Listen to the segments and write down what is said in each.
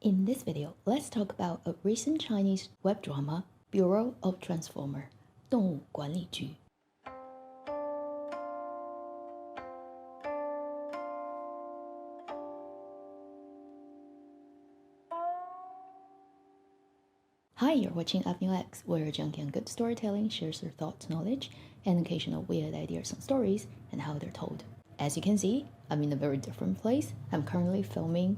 In this video, let's talk about a recent Chinese web drama, Bureau of Transformer, 动物管理局. Hi, you're watching Avenue X, where a junkie on good storytelling shares their thoughts, knowledge, and occasional weird ideas and stories, and how they're told. As you can see, I'm in a very different place. I'm currently filming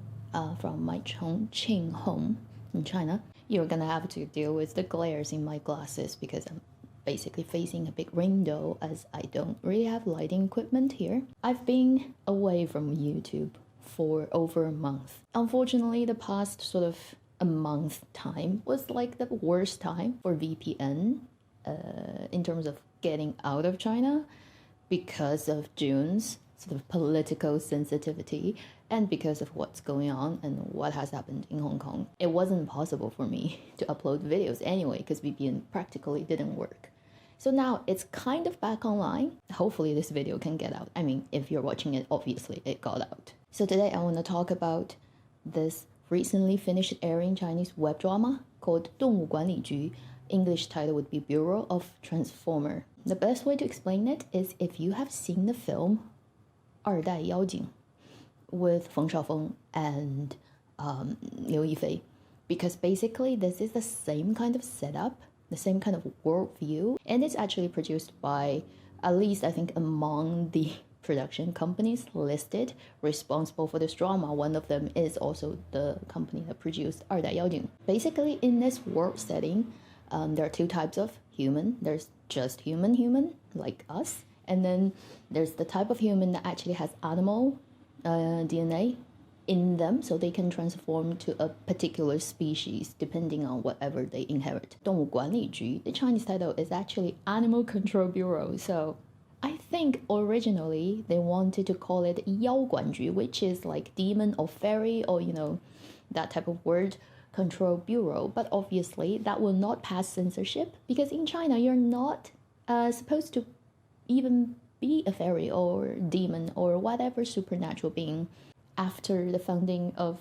from my Chongqing home in China. You're gonna have to deal with the glares in my glasses because I'm basically facing a big window as I don't really have lighting equipment here. I've been away from YouTube for over a month. Unfortunately, the past sort of a month time was like the worst time for VPN in terms of getting out of China because of June's sort of political sensitivity and because of what's going on and what has happened in Hong Kong. It wasn't possible for me to upload videos anyway because VPN practically didn't work. So now it's kind of back online. Hopefully this video can get out. I mean, if you're watching it, obviously it got out. So today I want to talk about this recently finished airing Chinese web drama called 动物管理局. English title would be Bureau of Transformer. The best way to explain it is if you have seen the film 二代妖精 with Feng Shaofeng and Liu Yifei, because basically this is the same kind of setup, the same kind of worldview, and it's actually produced by, at least I think among the production companies listed responsible for this drama, one of them is also the company that produced 二代妖精. Basically, in this world setting, there are two types of human. There's just human like us, and then there's the type of human that actually has animal DNA in them, so they can transform to a particular species depending on whatever they inherit. 动物管理局, the Chinese title is actually Animal Control Bureau, so I think originally they wanted to call it 妖管局, which is like demon or fairy or, you know, that type of word, control bureau. But obviously that will not pass censorship because in China you're not supposed to even be a fairy or demon or whatever supernatural being after the founding of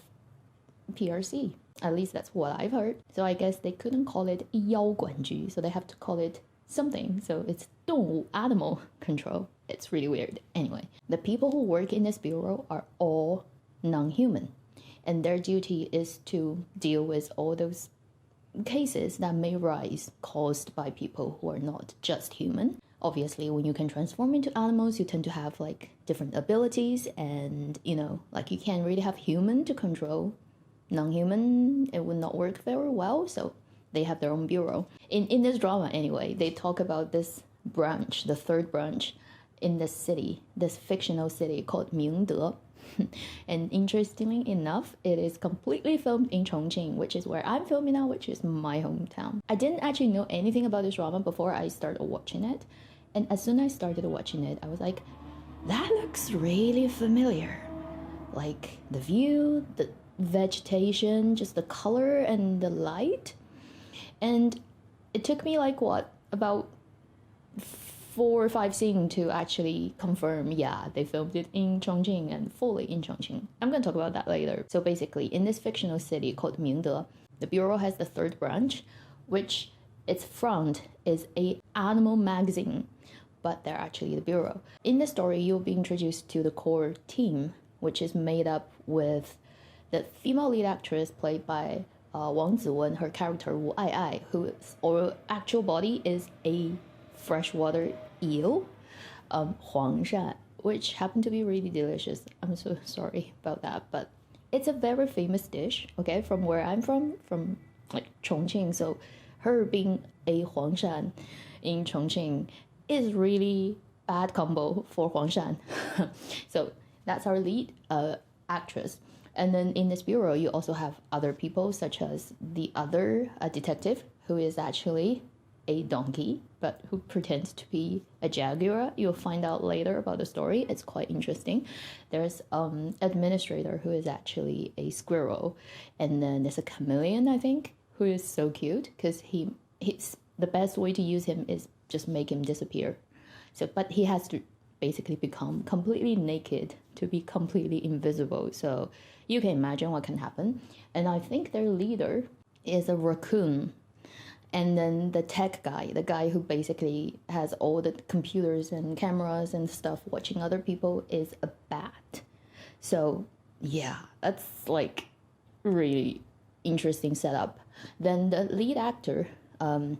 PRC. At least that's what I've heard. So I guess they couldn't call it 妖管局, so they have to call it something. So it's 动物 animal control. It's really weird. Anyway, the people who work in this bureau are all non-human, and their duty is to deal with all those cases that may rise caused by people who are not just human. Obviously, when you can transform into animals, you tend to have like different abilities, and you know, like you can't really have human to control non-human. It would not work very well, so they have their own bureau. In this drama anyway, they talk about this branch, the third branch in this city, this fictional city called Mingde. And interestingly enough, it is completely filmed in Chongqing, which is where I'm filming now, which is my hometown. I didn't actually know anything about this drama before I started watching it. And as soon as I started watching it, I was like, that looks really familiar. Like the view, the vegetation, just the color and the light. And it took me like what, about 4 or 5 scenes to actually confirm, yeah, they filmed it in Chongqing and fully in Chongqing. I'm going to talk about that later. So basically, in this fictional city called Mingde, the bureau has the third branch, which its front is a animal magazine, but they're actually the bureau. In the story, you'll be introduced to the core team, which is made up with the female lead actress played by Wang Ziwen, her character Wu Ai, whose actual body is a freshwater eel, Huangshan, which happened to be really delicious. I'm so sorry about that, but it's a very famous dish, okay, from where I'm from like Chongqing. So her being a Huangshan in Chongqing is really bad combo for Huangshan. So that's our lead actress. And then in this bureau, you also have other people, such as the other detective, who is actually a donkey, but who pretends to be a jaguar. You'll find out later about the story. It's quite interesting. There's administrator who is actually a squirrel, and then there's a chameleon, I think, who is so cute because he's the best way to use him is just make him disappear. So, but he has to basically become completely naked, to be completely invisible. So you can imagine what can happen. And I think their leader is a raccoon. And then the tech guy, the guy who basically has all the computers and cameras and stuff watching other people, is a bat. So yeah, that's like really interesting setup. Then the lead actor, Chen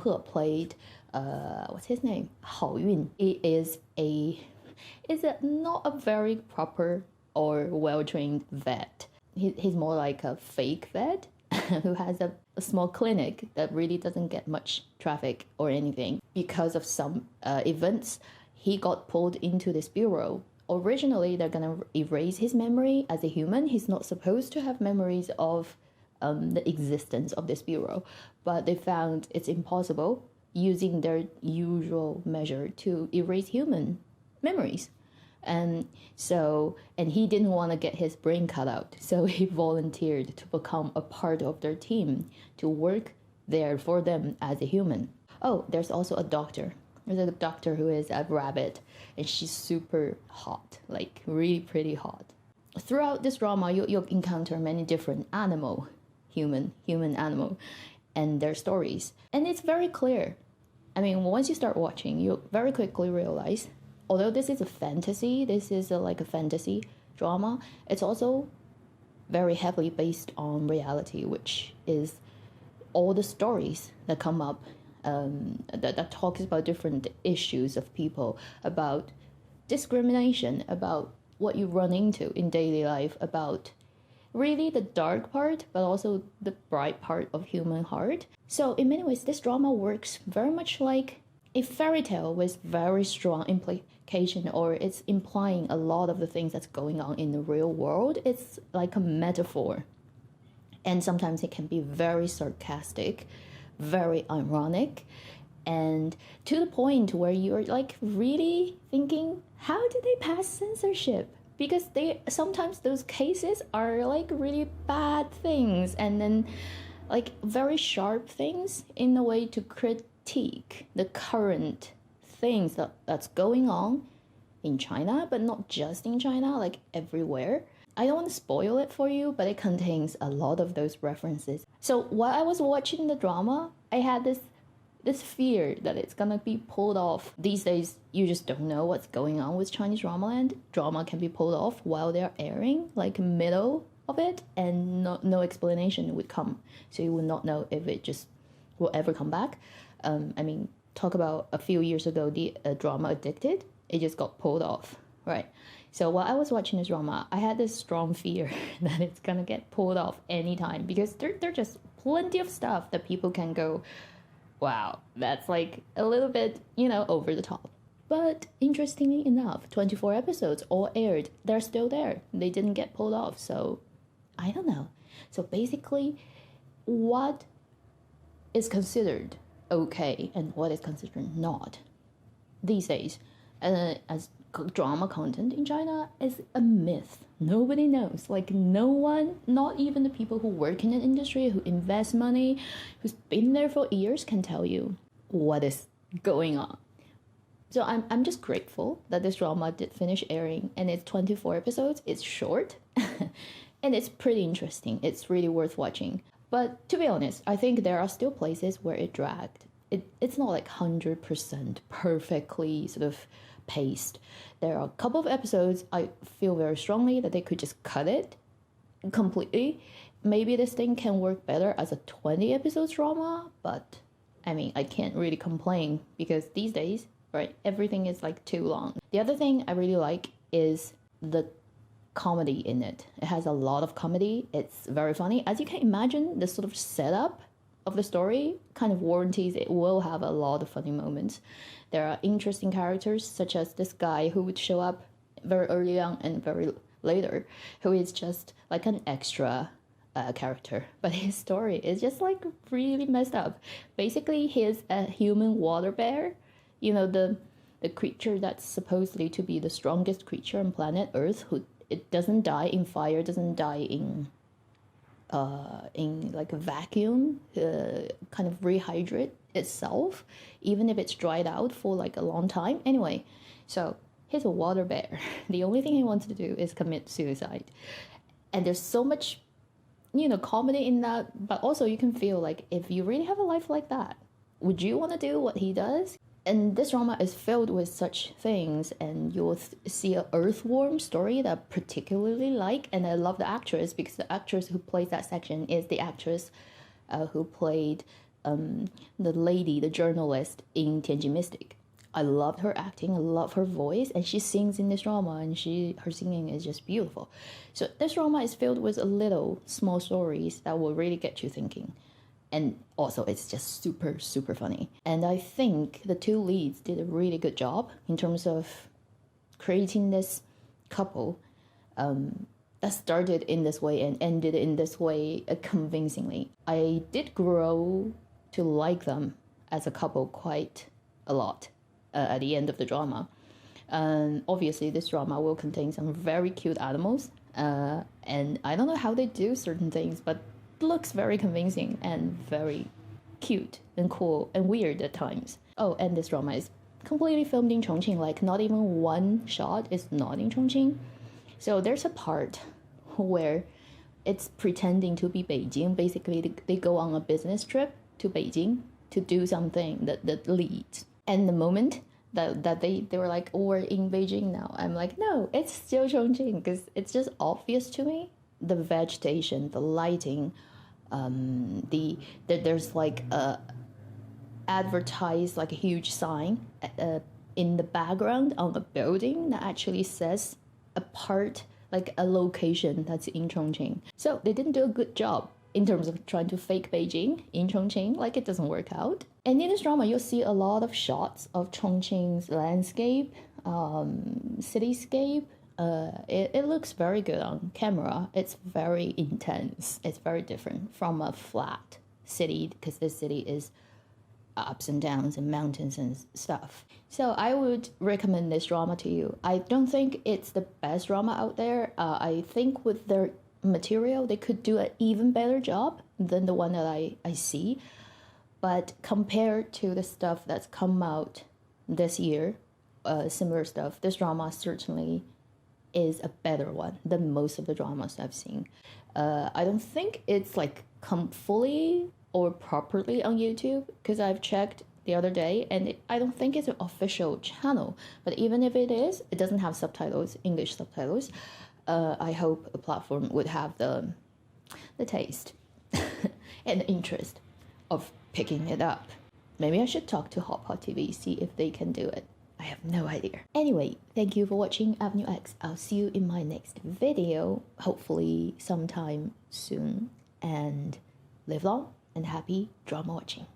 He, played what's his name? Hao Yun. He is not a very proper or well-trained vet. He's more like a fake vet who has a small clinic that really doesn't get much traffic or anything. Because of some events, he got pulled into this bureau. Originally, they're gonna erase his memory as a human. He's not supposed to have memories of the existence of this bureau, but they found it's impossible using their usual measure to erase human memories. And he didn't want to get his brain cut out, so he volunteered to become a part of their team, to work there for them as a human. Oh, there's also a doctor. There's a doctor who is a rabbit, and she's super hot, like really pretty hot. Throughout this drama, you'll encounter many different human animal, and their stories. And it's very clear. I mean, once you start watching, you'll very quickly realize, although this is a fantasy drama, it's also very heavily based on reality, which is all the stories that come up that talks about different issues of people, about discrimination, about what you run into in daily life, about really the dark part, but also the bright part of human heart. So in many ways, this drama works very much like a fairy tale with very strong implication, or it's implying a lot of the things that's going on in the real world. It's like a metaphor. And sometimes it can be very sarcastic, very ironic, and to the point where you're like really thinking, how did they pass censorship? Because sometimes those cases are like really bad things, and then like very sharp things in a way to critique the current things that's going on in China, but not just in China, like everywhere. I don't want to spoil it for you, but it contains a lot of those references. So while I was watching the drama, I had this fear that it's gonna be pulled off. These days, you just don't know what's going on with Chinese drama land. Drama can be pulled off while they're airing, like middle of it, and no explanation would come. So you would not know if it just will ever come back. I mean, talk about a few years ago, the drama Addicted, it just got pulled off, right? So while I was watching this drama, I had this strong fear that it's gonna get pulled off anytime, because there just plenty of stuff that people can go, wow, that's like a little bit, over the top. But interestingly enough, 24 episodes all aired. They're still there. They didn't get pulled off, so I don't know. So basically, what is considered okay and what is considered not these days as drama content in China is a myth. Nobody knows. Like no one, not even the people who work in the industry, who invest money, who's been there for years, can tell you what is going on. So I'm just grateful that this drama did finish airing, and it's 24 episodes. It's short and it's pretty interesting. It's really worth watching. But to be honest, I think there are still places where it dragged. It's not like 100% perfectly sort of paced. There are a couple of episodes I feel very strongly that they could just cut it completely. Maybe this thing can work better as a 20 episodes drama, but I mean, I can't really complain because these days, right, everything is like too long. The other thing I really like is the comedy in it. It has a lot of comedy. It's very funny. As you can imagine, the sort of setup of the story kind of warranties it will have a lot of funny moments. There are interesting characters, such as this guy who would show up very early on and very later, who is just like an extra character. But his story is just like really messed up. Basically, he's a human water bear, the creature that's supposedly to be the strongest creature on planet Earth, who it doesn't die in fire, doesn't die in like a vacuum, kind of rehydrate itself, even if it's dried out for like a long time. Anyway, so He's a water bear. The only thing he wants to do is commit suicide. And there's so much, comedy in that. But also you can feel like if you really have a life like that, would you want to do what he does? And this drama is filled with such things, and you'll see an earthworm story that I particularly like. And I love the actress, because the actress who plays that section is the actress who played the lady, the journalist in Tianjin Mystic. I loved her acting, I love her voice, and she sings in this drama, and her singing is just beautiful. So this drama is filled with little small stories that will really get you thinking. And also, it's just super, super funny. And I think the two leads did a really good job in terms of creating this couple that started in this way and ended in this way convincingly. I did grow to like them as a couple quite a lot at the end of the drama. Obviously, this drama will contain some very cute animals. And I don't know how they do certain things, but looks very convincing and very cute and cool and weird at times. Oh, and this drama is completely filmed in Chongqing, like not even one shot is not in Chongqing. So there's a part where it's pretending to be Beijing. Basically, they go on a business trip to Beijing to do something that leads. And the moment that they were like, oh, we're in Beijing now, I'm like, no, it's still Chongqing, because it's just obvious to me. The vegetation, the lighting, there's like a advertised like a huge sign in the background on a building that actually says a part, like a location that's in Chongqing. So they didn't do a good job in terms of trying to fake Beijing in Chongqing. Like, it doesn't work out. And in this drama, you'll see a lot of shots of Chongqing's landscape, cityscape. It looks very good on camera. It's very intense. It's very different from a flat city, because this city is ups and downs and mountains and stuff. So I would recommend this drama to you. I don't think it's the best drama out there. I think with their material, they could do an even better job than the one that I see. But compared to the stuff that's come out this year, similar stuff, this drama certainly is a better one than most of the dramas I've seen. I don't think it's like come fully or properly on YouTube, because I've checked the other day and I don't think it's an official channel. But even if it is, it doesn't have subtitles, English subtitles. I hope a platform would have the taste and interest of picking it up. Maybe I should talk to Hot Pot TV, see if they can do it. I have no idea. Anyway, thank you for watching Avenue X. I'll see you in my next video, hopefully sometime soon. And live long and happy drama watching.